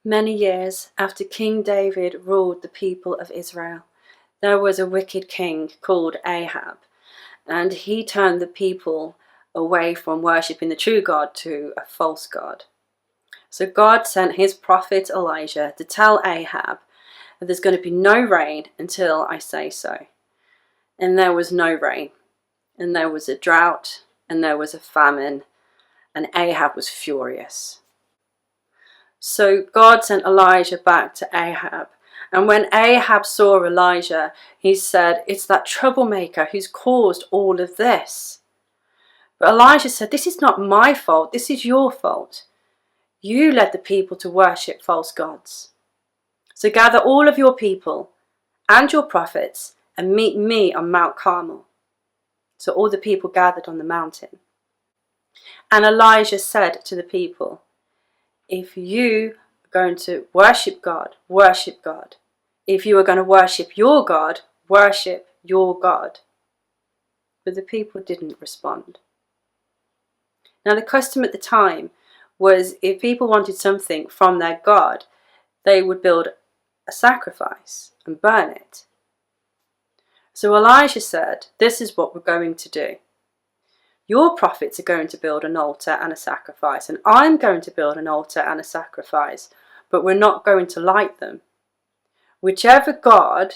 Many years after King David ruled the people of Israel, there was a wicked king called Ahab, and he turned the people away from worshipping the true God to a false god. So God sent his prophet Elijah to tell Ahab that there's going to be no rain until I say so. And there was no rain, and there was a drought, and there was a famine, and Ahab was furious. So God sent Elijah back to Ahab. And when Ahab saw Elijah, he said, "It's that troublemaker who's caused all of this." But Elijah said, "This is not my fault. This is your fault. You led the people to worship false gods. So gather all of your people and your prophets and meet me on Mount Carmel." So all the people gathered on the mountain. And Elijah said to the people, "If you are going to worship God, worship God. If you are going to worship your God, worship your God." But the people didn't respond. Now the custom at the time was if people wanted something from their God, they would build a sacrifice and burn it. So Elijah said, "This is what we're going to do. Your prophets are going to build an altar and a sacrifice, and I'm going to build an altar and a sacrifice, but we're not going to light them. Whichever God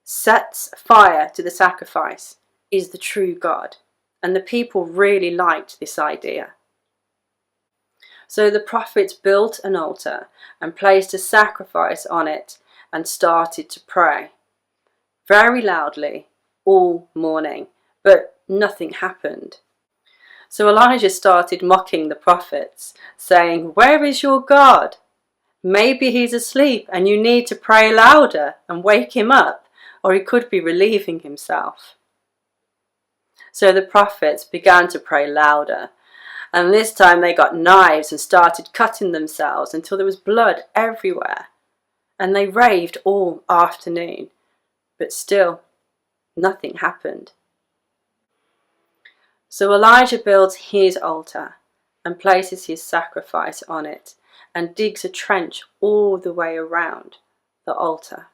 sets fire to the sacrifice is the true God." And the people really liked this idea. So the prophets built an altar and placed a sacrifice on it and started to pray very loudly all morning, but nothing happened. So Elijah started mocking the prophets, saying, "Where is your God? Maybe he's asleep and you need to pray louder and wake him up, or he could be relieving himself." So the prophets began to pray louder, and this time they got knives and started cutting themselves until there was blood everywhere. And they raved all afternoon, but still nothing happened. So Elijah builds his altar and places his sacrifice on it and digs a trench all the way around the altar.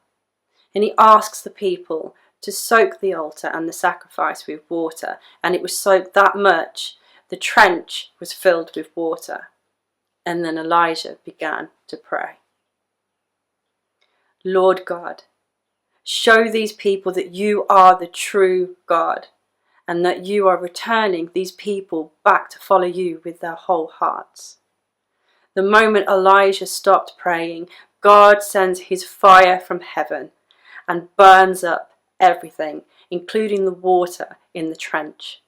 And he asks the people to soak the altar and the sacrifice with water, and it was soaked that much the trench was filled with water. And then Elijah began to pray. "Lord God, show these people that you are the true God, and that you are returning these people back to follow you with their whole hearts." The moment Elijah stopped praying, God sends his fire from heaven and burns up everything, including the water in the trench.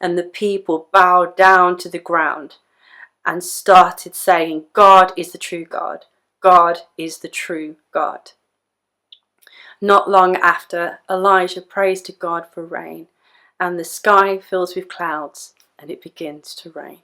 And the people bowed down to the ground and started saying, "God is the true God. God is the true God." Not long after, Elijah prays to God for rain, and the sky fills with clouds and it begins to rain.